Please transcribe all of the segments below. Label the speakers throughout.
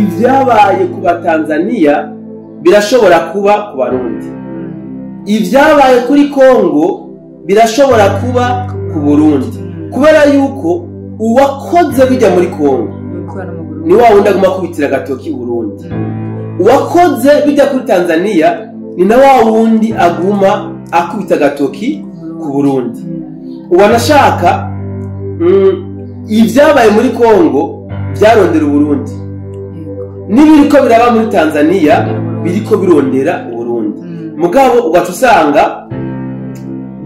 Speaker 1: ivyabaye ku Batanzania birashobora kuba ku Barundi, ivyabaye kuri Kongo birashobora kuba ku Burundi, kubera yuko uwakoze bijya muri Kongo ni wa wundi aguma kubitira gatoki Burundi, uwakoze bijya kuri Tanzania ni na wa wundi aguma akubita gatoki ku Burundi. Uwanashaka ivyabaye muri Kongo byarondera Burundi, nibiriko biraba muri Tanzania biriko birondera Burundi. Mugabo ugatusanga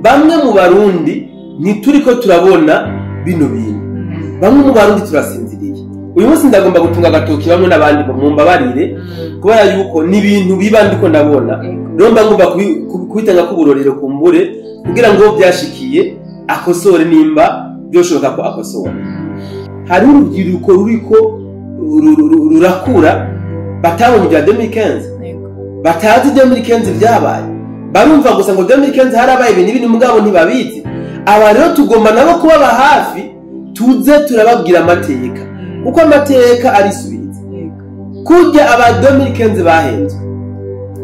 Speaker 1: bamwe mu Barundi ntituriko turabona bino bintu, bamwe mu Barundi turasinziriye. Uyu munsi ndagomba gutunga gatoki bamwe n'abandi mu mbabarire, kubera yuko ni ibintu biba ndiko ndabona, romba ngomba kubitanga ku burorero kumbure kugira ngo byashikiye akosore nimba byoshoboka ko akosora. Hari urubyiruko ruriko rurakura batabonye ibya 2015, batazi 2015 byabaye, barumva gusa ngo 2015 harabaye ibintu mugabo ntibabizi. Aba rero tugomba nabo kubaba hafi, tuze turababwira amateka, kuko amateka arisubiriza. Kujya aba 2015 bahenzwe,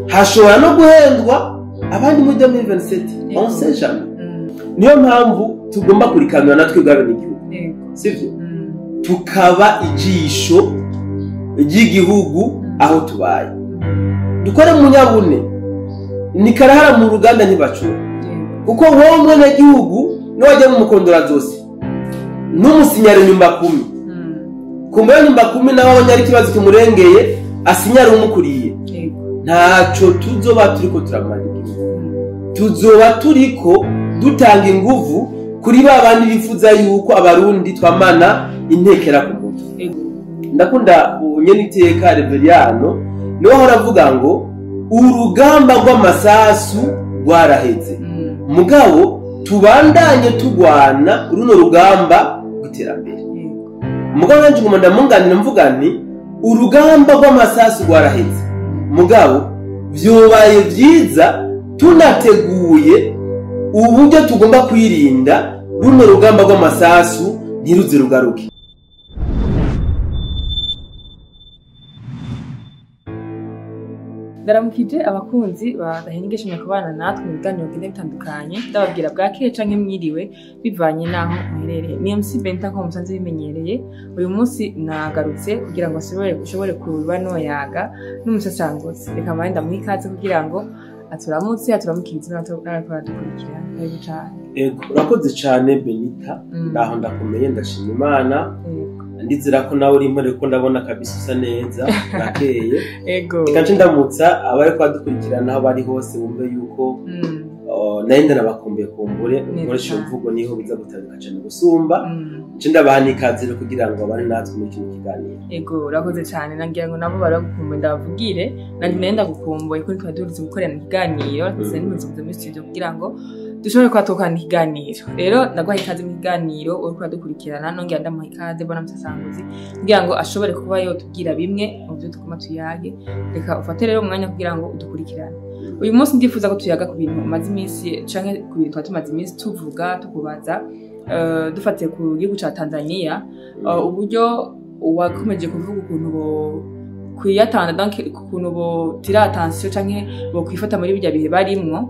Speaker 1: hashobora no guhendwa abandi muri 2027, on sait jamais. Niyo mpamvu tugomba kurikanura natwe gabe n'igihugu, sivyo? Tukaba ijisho ry'igihugu aho tubaye. Dukore mu nyabune, nikarahara mu ruganda ntibacura, kuko wowe mwene gihugu n'wajya mu mukondora zose n'umusinyare nyumba 10, kumbe nyumba 10 nawe abonye ari kibazo kimurengeye asinyare umukuriye, ntaco tuzoba turiko turamanira, tuzoba turiko dutanga inguvu kuri babandi bifuza yuko Abarundi twamana intekera ku mutwe. Ndakunda unyene iteka Reveriyano niwe horavuga ngo urugamba rw'amasasu rwaraheze, mugabo tubandanye tugwana runo rugamba rw'iterambere. Mugabo nanje ngomba munganira mvuga nti urugamba rw'amasasu rwaraheze, mugabo vyobaye vyiza tunateguye uburyo tugomba kwirinda runo rugamba rw'amasasu ntiruze rugaruke.
Speaker 2: Ndaramukije abakunzi badahengesha kubana natwe mu biganiro bigenda bitandukanye, ndababwira bwakeye canke mwiriwe bivanye naho muherereye. Ni MC Benta ko musanze bimenyereye. Uyu munsi nagarutse kugira ngo ushobore kuba noyaga n'umusasanguzi. Reka mbaye ndamuha ikaze kugira ngo aturamukirize n'abadukurikira. Neza cyane.
Speaker 1: Urakoze cyane Benita, ndaho ndakomeye ndashima Imana. Ndizira ko nawe uri impore ko ndabona kabisa usa neza nakeye. Ikaje ndamutsa abari kwadukurikirana aho bari hose bumve yuko nenda nabakumbuye kumbure nkoresha mvugo niho biza gutandukana cyane gusumba. Nje ndabahani ikaze kugira ngo bari natwe muri kino kiganiro.
Speaker 2: Urakoze cyane, nangira ngo nabo baragukumbuye ndabavugire, nanjye nenda gukumbuye ko twaduritse gukorana ikiganiro, ndetse n'umuzi muri studio kugira ngo dushobore kwatokana ikiganiro. Rero ndagwaye ikaze mu kiganiro uri kwadukurikirana, nongera ndamuha ikaze bona musasanguzi kugira ngo ashobore kuba yo tubwira bimwe mu byo tukoma tuyage. Reka ufate rero umwanya kugira ngo udukurikirane. Uyu munsi ndifuza ko tuyaga ku bintu maze iminsi canke ku bintu twatumaze iminsi tuvuga tukubaza, dufatiye ku gihugu ca Tanzania, uburyo wakomeje kuvuga ukuntu bo kwiyatanda donc ukuntu bo tira attention canke bo kwifata muri bijya bihe barimwo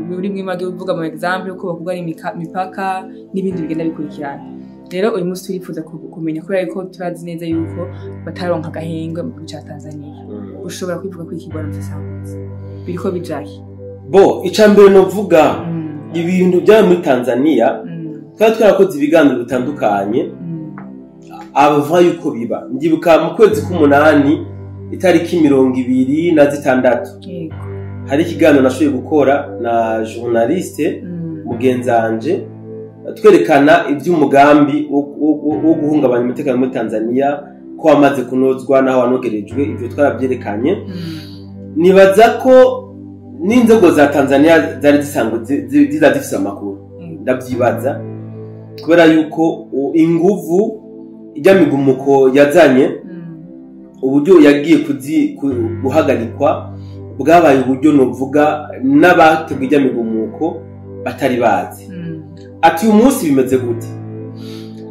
Speaker 2: muri mwimage uvuga mu example ko bavuga ari mipaka n'ibindi bigenda bikurikirana. Rero uyu munsi turifuza kumenya ko yariko turazi neza yuko bataronka agahengwe mu gihugu ca Tanzania. Ushobora kwivuga ko ikigwana musasanguzi biriko bijahi?
Speaker 1: Bo icambere no vuga ibintu bya muri Tanzania twarakoze ibiganiro bitandukanye abava yuko biba. Ndibuka mu kwezi k'umunani itariki 26 hari ikiganiro nashoboye gukora na journaliste mugenzanje twerekana iby'umugambi wo guhungabanya umutekano muri Tanzania ko wamaze kunozwa naho wanogerejwe. Ibyo twarabyerekanye. Nibaza ko n'inzego za Tanzania zari zisanzwe zifise amakuru, ndabyibaza kubera yuko inguvu ijyamigumuko yazanye uburyo yagiye guhagarikwa bwabaye uburyo novuga n'abategwa ijyamigumuko batari bazi. Ati uyu munsi bimeze gute?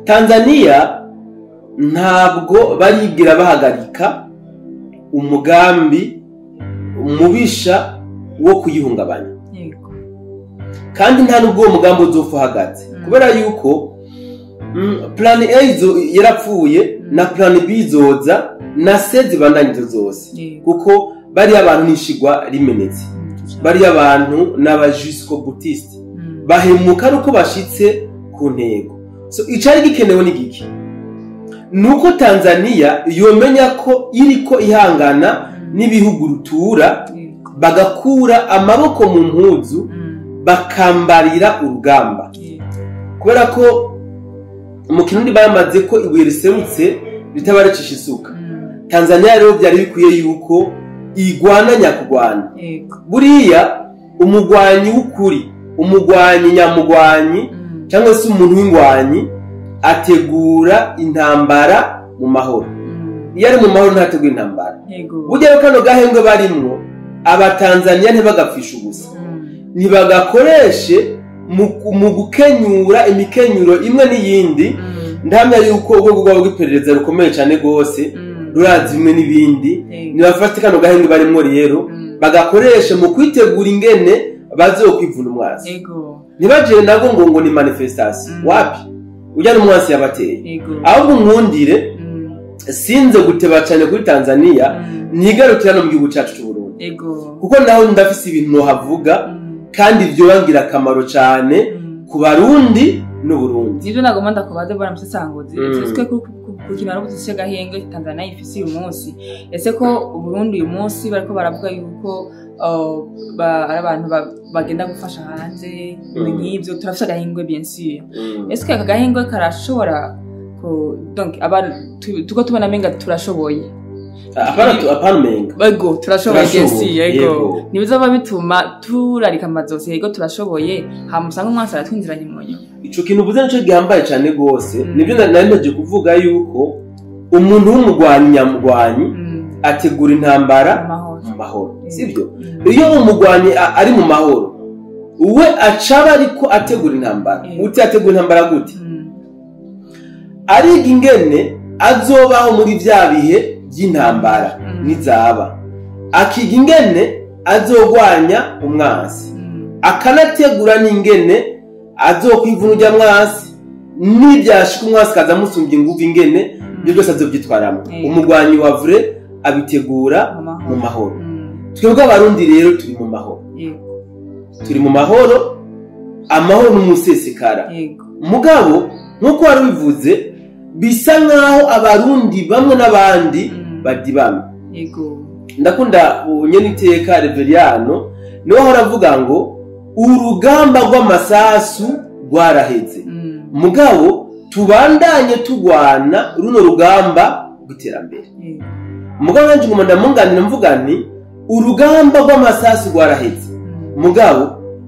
Speaker 1: Tanzania ntabwo barigira bahagarika umugambi umubisha wo kuyihungabanya, kandi nta nubwo uwo mugambi uzopfa uhagaze, kubera yuko plan A yarapfuye na plan B izoza na C zibandanyije zose, kuko bari abantu nishigwa rimenetse, bari abantu n'abajusco boutiste bahemuka nuko bashitse ku ntego. So icari gikenewe ni giki, nuko Tanzania yomenya ko iriko ihangana n'ibihugu rutura, bagakura amaboko mu mpuzu bakambarira urugamba, kubera ko mu Kirundi bamaze ko ibuye riserutse ritabarecisha isuka. Tanzania rero byari bikwiye yuko igwana nyakugwana. Buriya umugwanyi w'ukuri, umugwanyi nyamugwanyi cyangwa se umuntu w'ingwanyi ategura intambara mu mahoro. Iyo ari mu mahoro ntategura intambara. Burya kano gahembwe barimwo abatanzania ntibagapfisha ubusa, ntibagakoreshe mu gukenyura imikenyuro imwe n'iyindi. Ndahamya yuko urwego rwabo rw'iperereza rukomeye cyane rwose rurazi imwe n'ibindi, nibafate kano gahembwe barimwo rero bagakoresha mu kwitegura ingene bazokwivuna umwasi. Ntibagire nabwo ngo ni manifestation wapi ujya n'umwasi yabateye, ahubwo nkundire sinze guteba cyane kuri Tanzania, nigarukira no mu gihugu cyacu cy'u Burundi, kuko naho ndafise ibintu no havuga kandi byo bangira akamaro cyane ku Barundi n'u Burundi.
Speaker 2: Nivyo nagomba ndakubaza bwana Musesanguzi, ese ko kukina no gutse gahenge Tanzania ifise uyu munsi, ese ko u Burundi uyu munsi bariko baravuga yuko ari abantu bagenda gufasha hanze nk'ibyo, turafasha gahengwe bien sûr, ese ko gahengwe karashobora donc tuko tubona menga turashoboye
Speaker 1: apana menga
Speaker 2: bego turashoboye gesi yego nibizaba bituma turarika amazose yego turashoboye hamusanga umwasi aratwinziranye munyo.
Speaker 1: Ico kintu uvuze nico gihambaye cyane gose, nibyo nari kuvuga yuko umuntu w'umugwanyi nyamugwanyi ategura intambara mu mahoro, sibyo? Iyo umugwanyi ari mu mahoro uwe acaba ariko ategura intambara, uti ategura intambara gute? Ariga ingene azobaho muri vya bihe by'intambara nizaba, akiga ingene azogwanya umwasi, akanategura n'ingene azokwivuna ujya mwasi, nibyashika umwasi kaza musumbye inguvu ingene byo byose azobyitwaramo. Umugwanyi wa vrai abitegura mu mahoro. Twebwe Abarundi rero turi mu mahoro, turi mu mahoro, amahoro n'umusesekara. Mugabo nkuko wari bivuze bisa nkaho Abarundi bamwe n'abandi badibamye. Ndakunda unyeniteka Reveriano niwe horavuga ngo urugamba rw'amasasu rwaraheze, mugabo tubandanye tugwana runo rugamba rw'iterambere. Mugabo nanje ngomba munganira mvuga nti urugamba rw'amasasu rwaraheze, mugabo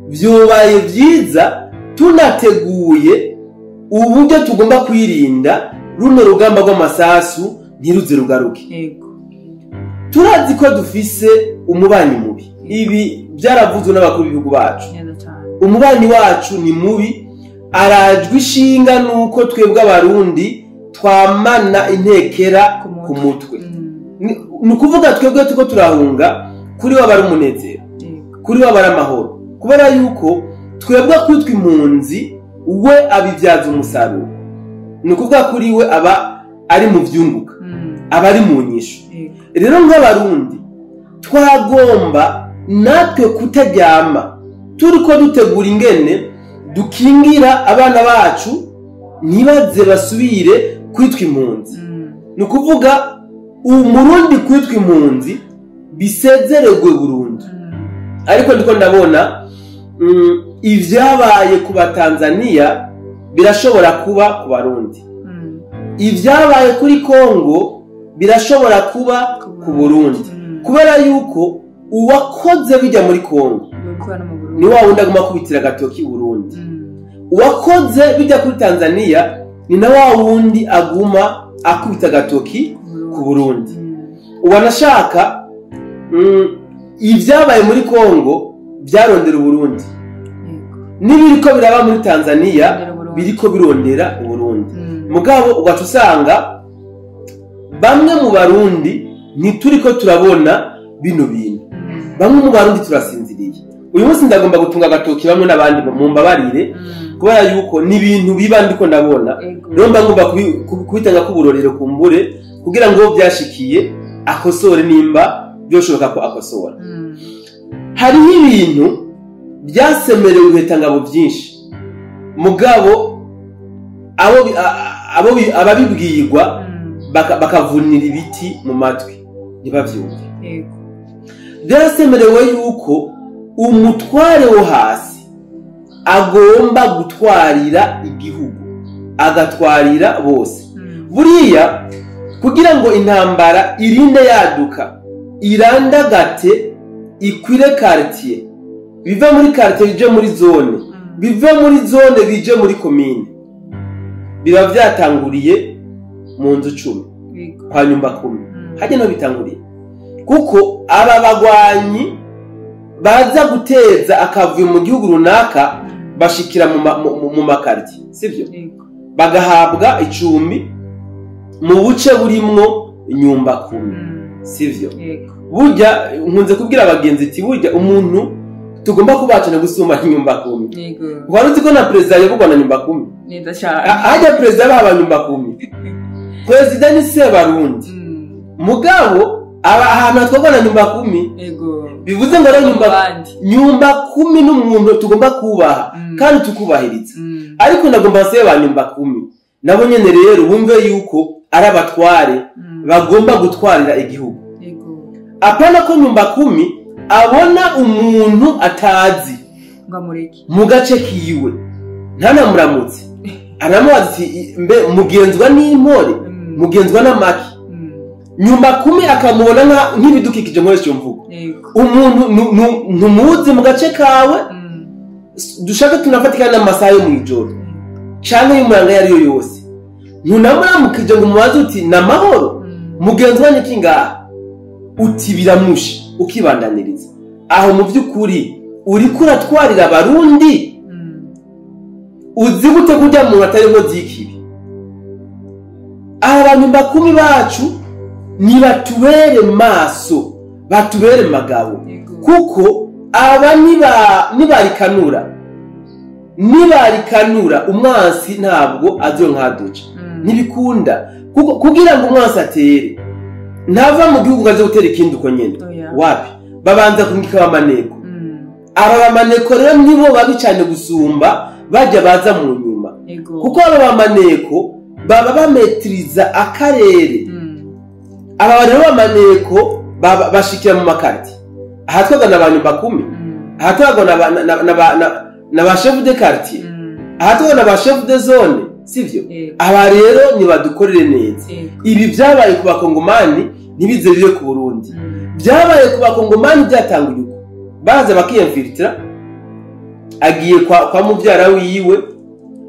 Speaker 1: byobaye byiza tunateguye uburyo tugomba kwirinda runo rugamba rw'amasasu ntiruze rugaruke. Turazi ko dufise umubanyi mubi, ibi byaravuzwe n'abakuru b'ibihugu bacu. Umubanyi wacu ni mubi, arajwe ishinga nuko twebwe Abarundi twamana intekera ku mutwe. Ni kuvuga twebwe tuko turahunga kuri wa bari umunezero, kuri wa bari amahoro, kubera yuko twebwe kwitwa impunzi we abibyaza umusaruro. Ni kuvuga kuri we aba ari mu vyunguka, aba ari mu nyisho. Rero nk'Abarundi twagomba natwe kutajyama, turiko dutegura ingene dukingira abana bacu ntibaze basubire kwitwa impunzi. Ni kuvuga umurundi kwitwa impunzi bisezeregwe burundu. Ariko ndiko ndabona ivyabaye ku Batanzania birashobora kuba ku Barundi, ivyabaye kuri Kongo birashobora kuba ku Burundi, kubera yuko uwakoze bijya muri Kongo ni wa wundi aguma kubitira gatoki Burundi, uwakoze bijya kuri Tanzania ni na wa wundi aguma akubita gatoki ku Burundi. Uwanashaka ivyabaye muri Kongo byarondera Burundi, nibiriko biraba muri Tanzania biriko birondera Burundi. Mugabo ugaca usanga bamwe mu barundi ntituriko turabona bino bintu, bamwe mu barundi turasinziriye. Uyu munsi ndagomba gutunga agatoki bamwe n'abandi mu mbabarire kubera yuko ni ibintu biba ndiko ndabona, rero mba ngomba kubitanga kuburorero kumbure kugira ngo byashikiye akosore nimba byoshoboka ko akosora. Hariho ibintu byasemerewe ibitangabo byinshi mugabo ababibwirwa bakavunira ibiti mu matwi ntibavyumve. Byasemerewe yuko umutware wo hasi agomba gutwarira igihugu, agatwarira bose. Buriya kugira ngo intambara irinde yaduka, irandagate, ikwire quartier, bive muri quartier bije muri zone, bive muri zone bije muri commune, biba byatanguriye mu nzu 10 kwa nyumba 10. Haje no bitanguriye kuko aba bagwanyi baza guteza akavuye mu gihugu runaka bashikira mu makarti, sivyo? Bagahabwa icumbi mu buce burimwo nyumba 10, sivyo? Burya nkunze kubwira abagenzi ati burya umuntu tugomba kubacana gusuma nyumba 10. Waruzi ko na president yabugwa na nyumba 10?
Speaker 2: Neza cyane.
Speaker 1: Ajya president baba nyumba 10. President ni se barundi. Mugabo ahantu twagwa na nyumba 10. Bivuze ngo ari nyumba 10 n'umuntu tugomba kubaha kandi tukubahiriza. Ariko nagomba se ba nyumba 10. Nabo nyene rero bumve yuko ari abatware bagomba gutwarira igihugu. Apana ko nyumba 10 abona umuntu atazi
Speaker 2: ngamureki
Speaker 1: mu gace kiwe ntanamuramutse, anamubaza ati mbe mugenzwa n'impore, mugenzwa n'amaki. Nyumba 10 akamubona nk'ibidukikije muri cyo mvugo. Umuntu ntumuzi mu gace kawe, dushaka tunafatikana n'amasaha yo mu ijoro cyane y'umuranga yari yo yose. Ntunamuramukije ngo mubaze uti namahoro, mugenzwa n'iki ngaha, uti biramushe ukibandaniriza. Aho mu by'ukuri uri kuratwarira abarundi, uzi gute kujya mu batari ngo zikibi. Abantu nyumba 10 bacu ni batubere maso, batubere magabo, kuko aba nibarikanura umwansi ntabwo azonkaduca, ntibikunda kugira ngo umwansi atere ntava mu gihugu ngaze gutera ikindi uko nyene. Wapi babanza kumwika amaneko. Aba bamaneko rero nibo babicane gusumba bajya baza mu nyuma, kuko aba bamaneko baba bametriza akarere. Aba rero bamaneko bashikira mu makarti, ahatwaga n'abanyumba 10, ahatwaga na ba chef de quartier, ahatwaga na ba chef de zone, sivyo? Aba rero nibadukorere neza. Ibi byabaye ku bakongomani nibize bibe ku Burundi. Byabaye ku bakongomani byatanguye uko baza bakiyemfiltra, agiye kwa muvyara wiwe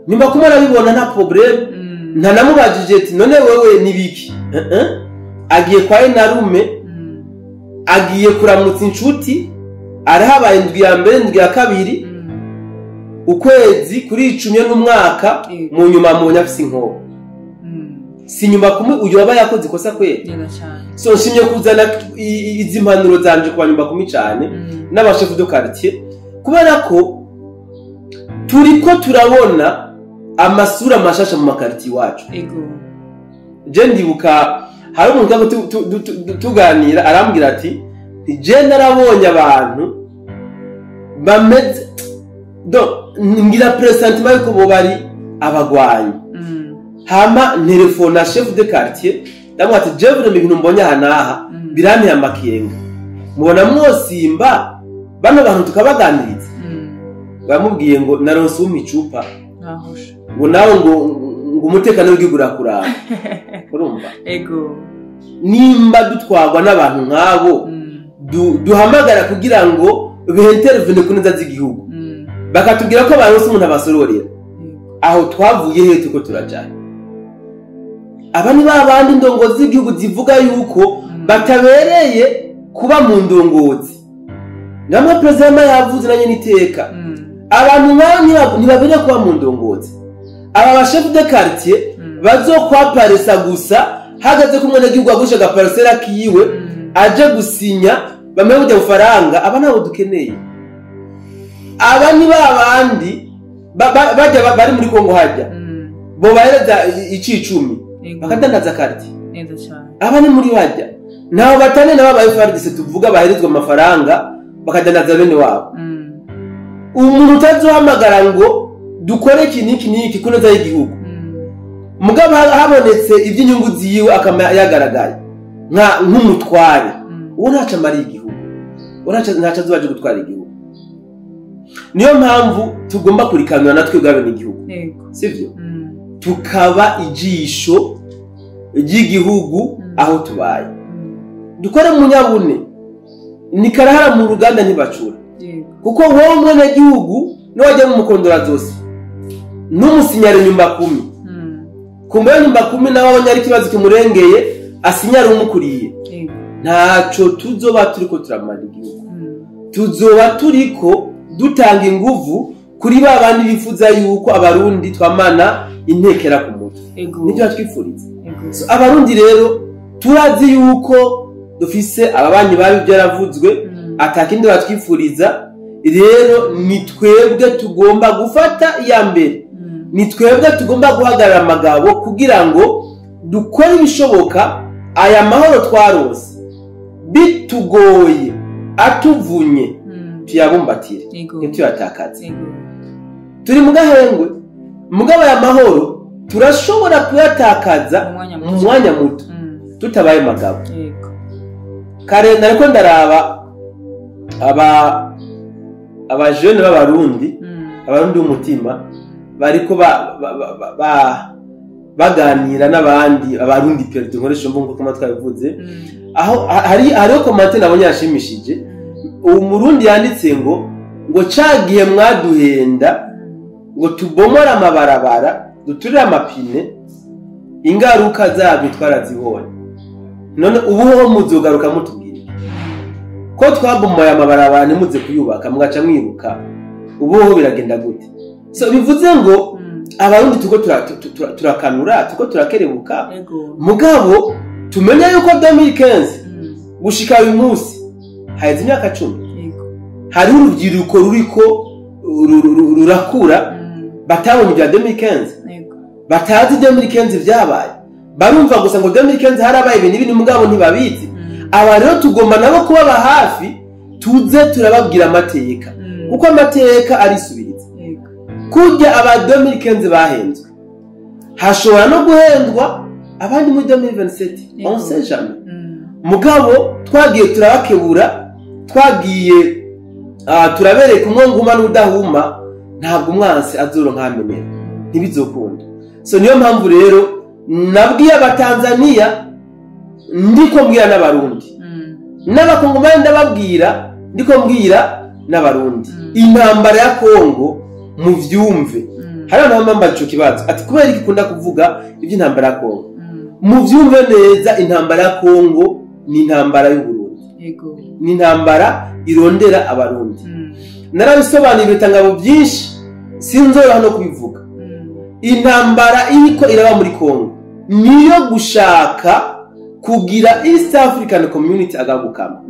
Speaker 1: nyumba 10 arabibona nta problem, nta namubajije ati none wewe nibiki. Agiye kwa Enarume, agiye kuramutsa inshuti, arahabaye indwi ya mbere indwi ya kabiri, ukwezi kuri 10 n'umwaka mu nyuma mu nyafisi nko si nyumba 10 uyu aba yakoze ikosa kweli. So nshimye kuzana izi mpanuro zanje ku nyumba 10 cyane n'abashefu de quartier, kubera ko turiko turabona amasura mashasha mu makarti wacu. Je ndibuka hari umuntu ngo tuganira arambwira ati je narabonye abantu bameze ngira presentiment yuko bo bari abagwanyi. Hama telefone chef de quartier ndamwati je vure mu bintu mbonye hanaha biranteye amakenga, mubona mwosimba bano bantu tukabaganiriza. Bamubwiye ngo naronse umicupa ngo nawe ngo umutekano w'igigura kuraba. Urumva nimba dutwagwa n'abantu nk'abo duhamagara kugira ngo bintervene ku neza z'igihugu, bakatubwira ko baronse umuntu abasororera, aho twavuye he tuko turajana. Aba ni babandi ndongozi z'igihugu zivuga yuko batabereye kuba mu ndongozi. Namwe president yavuze nanye niteka abantu nk'abo ntibabereye kuba mu ndongozi. Aba ba chef de quartier bazokwaparesa gusa hagaze ko umwenegihugu agusha agaparasera kiwe aje gusinya bamwe bujya bufaranga aba nabo dukeneye. Aba ni babandi bajya bari muri Kongo hajya bo bahereza icicumi bakadandaza karti. Aba ni muri bajya nabo batane nabo FARDC tuvuga baherezwa amafaranga bakadandaza bene wabo. Umuntu utazohamagara ngo dukore kiniki kunoza y'igihugu mugabo habonetse iby'inyungu ziwe akama yagaragaye nk'umutware uwo ntaca mari igihugu ntaca zubaje gutwara igihugu. Niyo mpamvu tugomba kurikanura natwe gabe n'igihugu sivyo tukaba ijisho ry'igihugu aho tubaye. Dukore mu nyabune nikarahara mu ruganda ntibacura kuko wowe mwene gihugu no wajya mu mukondora zose n'umusinyare nyumba 10 kumbe nyumba 10 nawe abanyari kibazo kimurengeye asinyare umukuriye ntaco tuzoba turiko turamara igihugu. Tuzoba turiko dutanga inguvu kuri babandi bifuza yuko abarundi twamana intekera ku mutwe nibyo twifuriza. So abarundi rero turazi yuko dufise ababanyi babi byaravuzwe atakindi batwifuriza. Rero ni twebwe tugomba gufata iya mbere, ni twebwe tugomba guhagarara amagabo kugira ngo dukore ibishoboka aya mahoro twarose bitugoye atuvunye tuyabumbatire ntituyatakaze. Turi mu gahengwe mugabo aya mahoro turashobora kuyatakaza mu mwanya muto tutabaye magabo. Kare nariko ndaraba abajene b'abarundi abarundi b'umutima bariko baganira n'abandi abarundi perdu nkoresha mbungo kuma twabivuze aho hariho komante nabonye yashimishije. Umurundi yanditse ngo cagiye mwaduhenda ngo tubomora amabarabara duturira amapine ingaruka zabyo twarazibonye none ubuho muzogaruka mutubwira ko twabomoye amabarabara nimuze kuyubaka mwaca mwibuka ubuho biragenda gute. So bivuze ngo abarundi tuko turakanura tuko turakerebuka mugabo tumenya yuko 2015 gushika uyu munsi haize imyaka 10 hari urubyiruko ruriko rurakura batabonye bya 2015 batazi 2015 vyabaye barumva gusa ngo 2015 harabaye ibintu mugabo ntibabizi. Aba rero tugomba nabo kubaba hafi tuze turababwira amateka kuko amateka arisubiriza. Kujya aba 2015 bahenzwe hashobora no guhendwa abandi muri 2027 on sait jamais. Mugabo twagiye turabakebura twagiye turabereka umwonguma n'udahuma ntabwo umwansi azoronka hamenera ntibizokunda. So niyo mpamvu rero nabwiye abatanzania ndiko mbwira n'abarundi n'abakongomani ndababwira ndiko mbwira n'abarundi intambara ya Kongo mu vyumve. Hari n'abamba cyo kibazo ati kubera ikikunda kuvuga iby'intambara ya Kongo mu vyumve neza. Intambara ya Kongo ni intambara y'u Burundi ni intambara irondera abarundi. Narabisobanuye bitangabo byinshi sinzora hano kubivuga. Intambara iriko iraba muri Kongo niyo gushaka kugira East African Community agagukama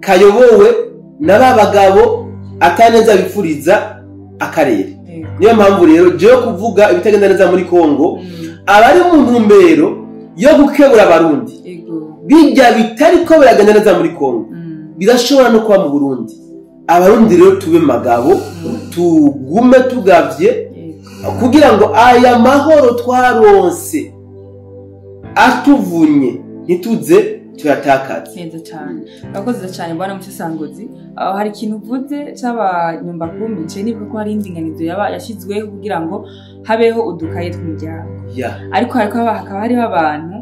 Speaker 1: kayobowe n'ababagabo ataneza bifuriza akarere. Niyo mpamvu rero je kuvuga ibitagenda neza muri Kongo abari mu ntumbero yo gukebura abarundi bijya bitariko biragenda neza muri Kongo birashobora no kuba mu Burundi. Abarundi rero tube magabo tugume tugavye kugira ngo aya mahoro twaronse atuvunye ntituze tuyatakaze.
Speaker 2: Neza cyane bakoze cyane bwana Musesangozi. Aho hari ikintu uvuze cy'abanyumba 10 nce niba ko hari indinganizo yashizweho kugira ngo habeho udukaye tw'umuryango ariko hakaba hariho abantu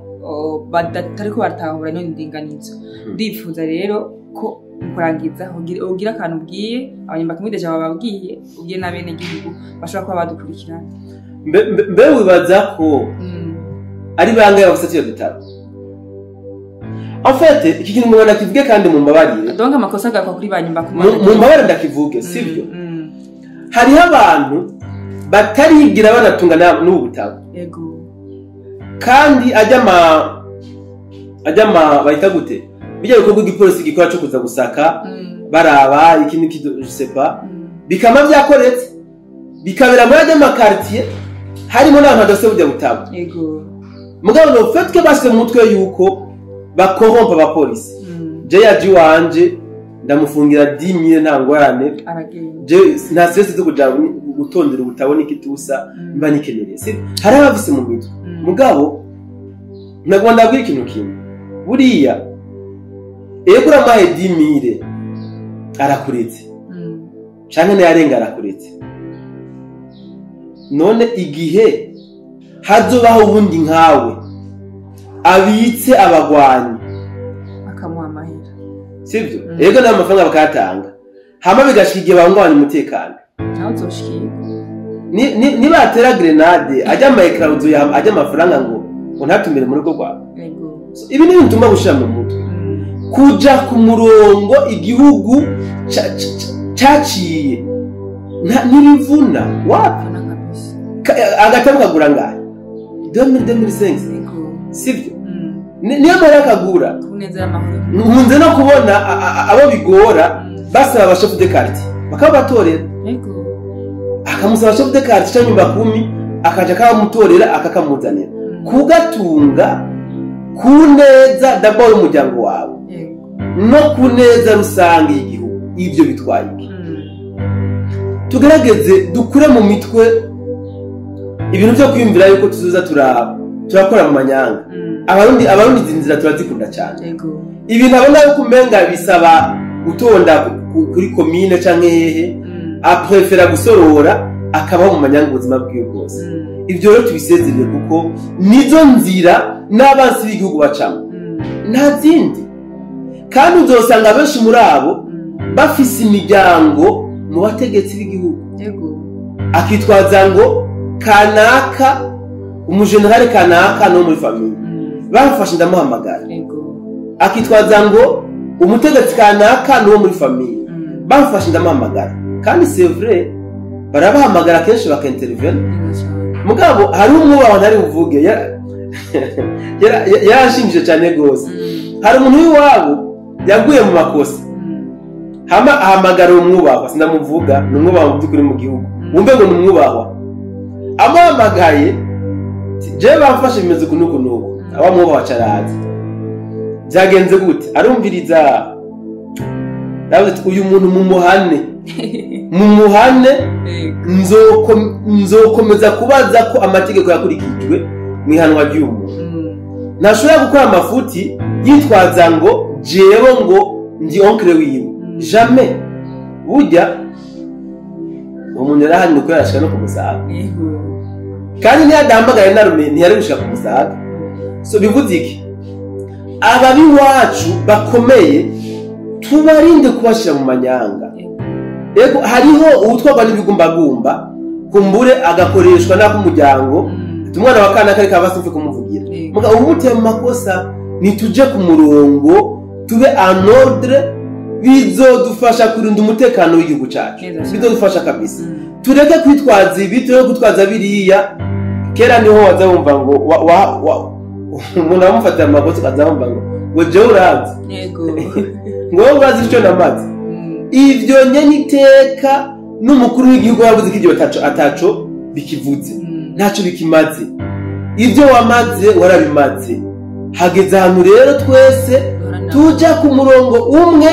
Speaker 2: batariko batahura no indinganizo. Ndifuza rero ko kurangiza ugira akantu ubwiye abanyumba 10 deje bababwiye ubwiye nabene gihugu bashobora kuba badukurikirana.
Speaker 1: Mbe wibaza ko ari bangaye bafite dutaro. En fait, iki kintu mubona kivuge kandi mu mbabarire.
Speaker 2: Donc amakosa gakwa kuri banyumba 10.
Speaker 1: Mu mbabarire ndakivuge sivyo. Hari abantu batarigira banatunga n'ubutabo.
Speaker 2: Yego.
Speaker 1: Kandi ajya ajya bahita gute bijya bikorwa igipolisi gikora cyo kuza gusaka baraba ikindi kidosepa bikama byakoretse bikabera muri ajya makartier harimo n'abantu dose bujya butabo
Speaker 2: yego
Speaker 1: mugabo no fetwe base mu mutwe yuko bakorompa abapolisi je yaji wanje ndamufungira 10,000 ntangorane je nta stress zo kuja gutondera ubutabo n'ikitusa mba nikenereye si hari abafise mu mitwe mugabo nagomba ndabwira ikintu kimwe buriya kuri amahe 10,000 arakuretse canke nayarenga arakuretse none igihe hazobaho ubundi nkawe abitse abagwanyi
Speaker 2: akamuha amahera
Speaker 1: sivyo ego n'amafaranga bakatanga hama bigashigiye bangwanya umutekano
Speaker 2: naho zoshikira
Speaker 1: ni batera grenade ajya microwave yam ajya amafaranga ngo ntatumire muri rugo rwawe
Speaker 2: yego
Speaker 1: ibi ni bituma gushira mu mutwe kuja ku murongo igihugu caciye nibivuna wapi agatabu kagura ngahe 2005 sivyo niyo mara kagura
Speaker 2: kuneza y'amahoro
Speaker 1: nkunze no kubona abo bigora basaba abashefu de quartier bakabatorera
Speaker 2: yego
Speaker 1: akamusaba chef de quartier cyangwa 10 akaja kamutorera akakamuzanira kugatunga kuneza d'abord umuryango wawe no kuneza rusange y'igihugu ivyo bitwaye iki tugerageze dukure mu mitwe ibintu byo kwiyumvira yuko tuzoza turakora mu manyanga abarundi zinzira turazikunda cyane
Speaker 2: yego
Speaker 1: ibintu abona yuko umenga bisaba gutonda kuri commune canke hehe aprefera gusorora akabaho mu manyanga ubuzima bwiwe bwose ibyo rero tubisezerere kuko nizo nzira n'abansi b'igihugu bacamo nta zindi kandi uzosanga benshi muri abo bafise imiryango mu bategetsi b'igihugu
Speaker 2: yego
Speaker 1: akitwaza ngo kanaka umujenerali kanaka no muri famille bafashe ndamuhamagara
Speaker 2: yego
Speaker 1: akitwaza ngo umutegetsi kanaka no muri famille bafashe ndamuhamagara kandi c'est vrai barabahamagara kenshi bakaintervene mugabo hari umwubaho ntari buvuge yarashimije cyane gose hari umuntu w'iwabo yaguye mu makosa hama ahamagara umwubaho sindamuvuga n'umwubaho by'ukuri mu gihugu wumve ngo n'umwubaho amuhamagaye je bafashe imeze kunuko aba mwubaho acarazi byagenze gute arumviriza uyu muntu mu muhane nzokomeza kubaza ko amategeko yakurikijwe mu ihanwa ry'umuntu ntashobora gukora amafuti yitwaza ngo jewe ngo ndi onkre wiwe jamais burya umuntu yarahanye ko yarashika no kumusaga kandi ntiyadambagara narume ntiyari gushika kumusaga so bivuze iki ababi wacu bakomeye tubarinde kubashira mu manyanga yego hariho ubutwagwa n'ibigumbagumba kumbure agakoreshwa n'akumuryango umwana wa kana kare kabasufe kumuvugira muga umuteye mu makosa nituje ku murongo tube en ordre bizodufasha kurinda umutekano w'igihugu cyacu bizodufasha kabisa tureke kwitwaza ibi tureke gutwaza biriya kera niho waza wumva ngo umuntu amufata amakosa kazamva ngo je urazi
Speaker 2: yego
Speaker 1: ngo urazi icyo namaze ivyo nyeniteka n'umukuru w'igihugu yavuze ko ibyo ataco bikivuze ntaco bikimaze ibyo wamaze warabimaze hageze ahantu rero twese tuja ku murongo umwe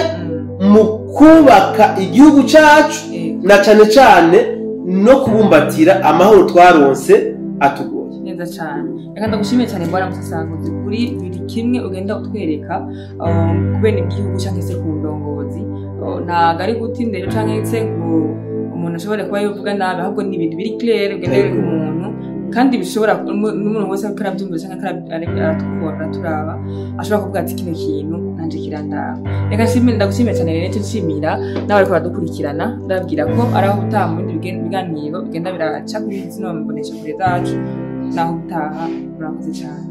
Speaker 1: mu kubaka igihugu cacu na cane cane no kubumbatira amahoro twaronse atugoye
Speaker 2: neza cyane reka ndagushimiye cyane mbona musasanguzi kuri buri kimwe ugenda utwereka kubera igihugu cyangwa se ku ndongozi ntago ari gutindera cyangwa se ngo umuntu ashobora kuba yovuga nabi ahubwo ni ibintu biri clear ugenda wereka umuntu kandi bishobora n'umuntu wese akarabyumva cyangwa aratwumva turaba ashobora kuvuga ati kino kintu nanje kirandaba reka ndagushimiye cyane rero nshimira n'abariko baradukurikirana ndabwira ko ari aho utaha mu bindi biganiro bigenda biraca kuri zino mbonesha kure zacu naho utaha murakoze cyane